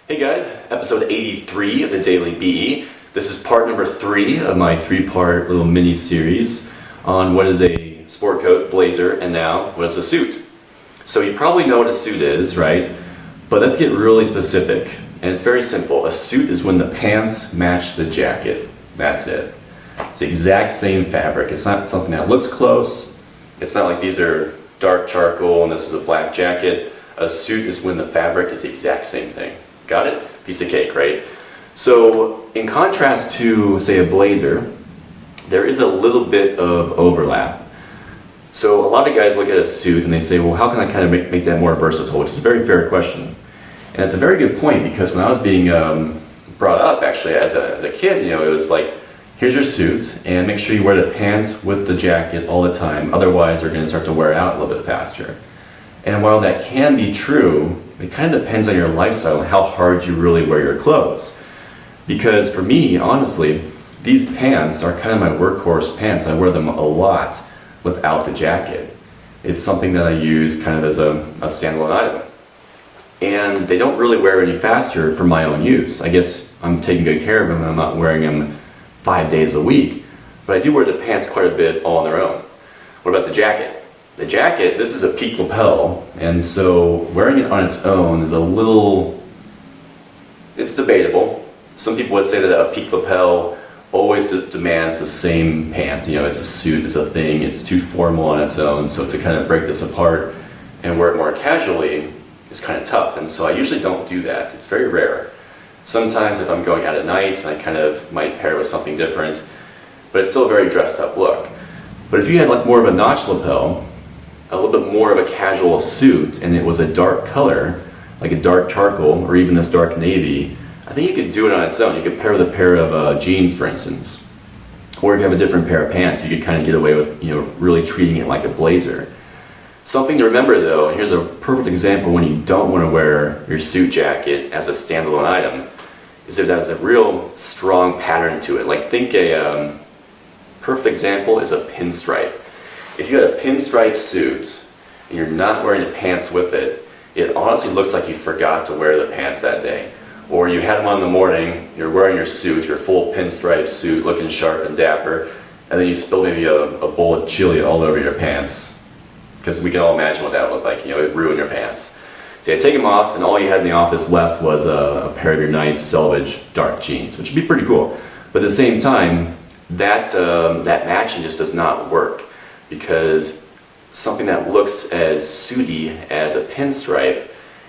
Hey guys, episode 83 of the Daily BE. This is part number 3 of my 3-part little mini series on what is a sport coat, blazer, and now what is a suit. So you probably know what a suit is, right? But let's get really specific. And it's very simple. A suit is when the pants match the jacket. That's it. It's the exact same fabric. It's not something that looks close. It's not like these are dark charcoal and this is a black jacket. A suit is when the fabric is the exact same thing. Got it? Piece of cake, right? So in contrast to, say, a blazer, there is a little bit of overlap. So a lot of guys look at a suit and they say, well, how can I kind of make that more versatile? Which is a very fair question. And it's a very good point, because when I was being brought up, actually, as a kid, it was like, here's your suit, and make sure you wear the pants with the jacket all the time. Otherwise, they're going to start to wear out a little bit faster. And while that can be true, it kind of depends on your lifestyle and how hard you really wear your clothes. Because for me, honestly, these pants are kind of my workhorse pants. I wear them a lot without the jacket. It's something that I use kind of as a standalone item. And they don't really wear any faster for my own use. I guess I'm taking good care of them and I'm not wearing them 5 days a week. But I do wear the pants quite a bit all on their own. What about the jacket? The jacket, this is a peak lapel, and so wearing it on its own is a little, it's debatable. Some people would say that a peak lapel always demands the same pants. It's a suit, it's a thing, it's too formal on its own, so to kind of break this apart and wear it more casually is kind of tough, and so I usually don't do that. It's very rare. Sometimes if I'm going out at night, I kind of might pair it with something different, but it's still a very dressed up look. But if you had like more of a notch lapel, a little bit more of a casual suit, and it was a dark color, like a dark charcoal or even this dark navy, I think you could do it on its own. You could pair with a pair of jeans, for instance. Or if you have a different pair of pants, you could kind of get away with really treating it like a blazer. Something to remember though, and here's a perfect example when you don't want to wear your suit jacket as a standalone item, is if there's a real strong pattern to it. Like think a perfect example is a pinstripe. If you had a pinstripe suit and you're not wearing the pants with it, it honestly looks like you forgot to wear the pants that day. Or you had them on in the morning, you're wearing your suit, your full pinstripe suit, looking sharp and dapper, and then you spill maybe a bowl of chili all over your pants. Because we can all imagine what that would look like, it ruined your pants. So you take them off, and all you had in the office left was a pair of your nice selvage dark jeans, which would be pretty cool. But at the same time, that matching just does not work. Because something that looks as suity as a pinstripe,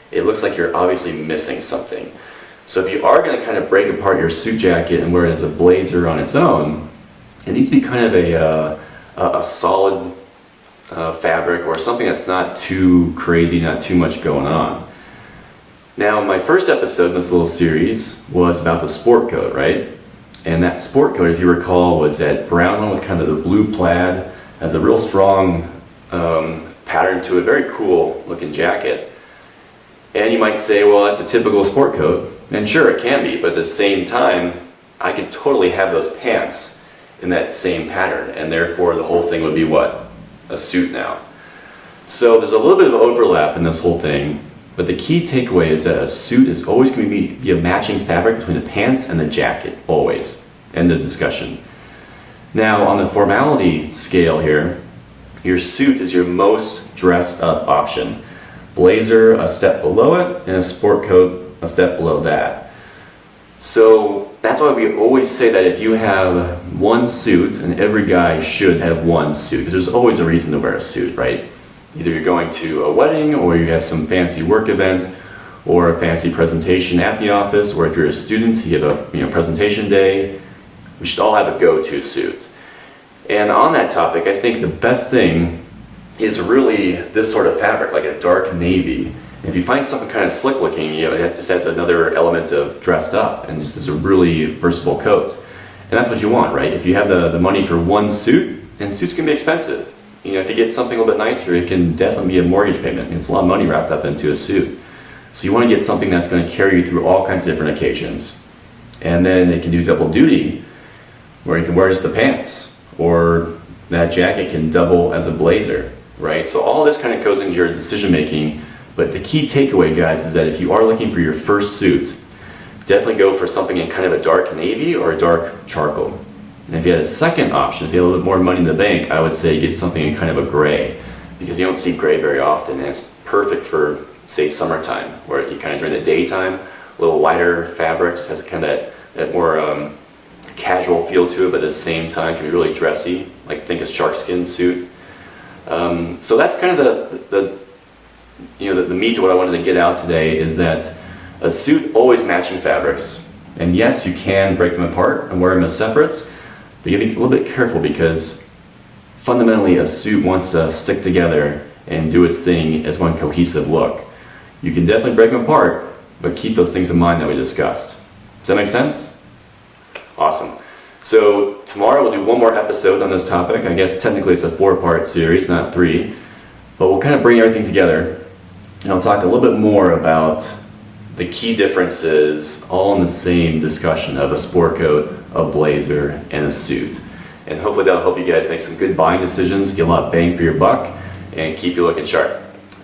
it looks like you're obviously missing something. So if you are going to kind of break apart your suit jacket and wear it as a blazer on its own, it needs to be kind of a solid fabric, or something that's not too crazy, not too much going on. Now, my first episode in this little series was about the sport coat, right? And that sport coat, if you recall, was that brown one with kind of the blue plaid. Has a real strong pattern to a very cool looking jacket. And you might say, well, that's a typical sport coat. And sure, it can be, but at the same time, I could totally have those pants in that same pattern, and therefore the whole thing would be what? A suit now. So there's a little bit of overlap in this whole thing, but the key takeaway is that a suit is always going to be a matching fabric between the pants and the jacket, always. End of discussion. Now, on the formality scale here, your suit is your most dressed up option. Blazer a step below it, and a sport coat a step below that. So that's why we always say that if you have one suit, and every guy should have one suit, because there's always a reason to wear a suit, right? Either you're going to a wedding, or you have some fancy work event, or a fancy presentation at the office, or if you're a student, you have a presentation day. We should all have a go-to suit. And on that topic, I think the best thing is really this sort of fabric, like a dark navy. If you find something kind of slick looking, it just has another element of dressed up, and just is a really versatile coat. And that's what you want, right? If you have the money for one suit, and suits can be expensive. If you get something a little bit nicer, it can definitely be a mortgage payment. It's a lot of money wrapped up into a suit. So you want to get something that's going to carry you through all kinds of different occasions. And then it can do double duty, where you can wear just the pants, or that jacket can double as a blazer, right? So all this kind of goes into your decision making, but the key takeaway, guys, is that if you are looking for your first suit, definitely go for something in kind of a dark navy or a dark charcoal. And if you had a second option, if you had a little bit more money in the bank, I would say get something in kind of a gray, because you don't see gray very often, and it's perfect for, say, summertime, where you kind of during the daytime, a little lighter fabric, just has kind of that more casual feel to it, but at the same time can be really dressy, like think a shark skin suit. So that's kind of the meat of what I wanted to get out today, is that a suit always matching fabrics, and yes, you can break them apart and wear them as separates, but you gotta be a little bit careful, because fundamentally a suit wants to stick together and do its thing as one cohesive look. You can definitely break them apart, but keep those things in mind that we discussed. Does that make sense? Awesome. So tomorrow we'll do one more episode on this topic. I guess technically it's a 4-part series, not 3, but we'll kind of bring everything together, and I'll talk a little bit more about the key differences, all in the same discussion of a sport coat, a blazer, and a suit. And hopefully that'll help you guys make some good buying decisions, get a lot of bang for your buck, and keep you looking sharp.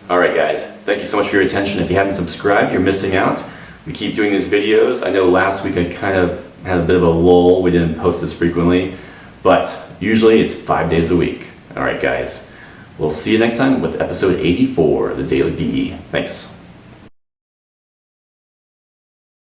Alright guys, thank you so much for your attention. If you haven't subscribed, you're missing out. We keep doing these videos. I know last week I kind of had a bit of a lull. We didn't post as frequently, but usually it's 5 days a week. Alright guys, we'll see you next time with episode 84, the Daily BE. Thanks.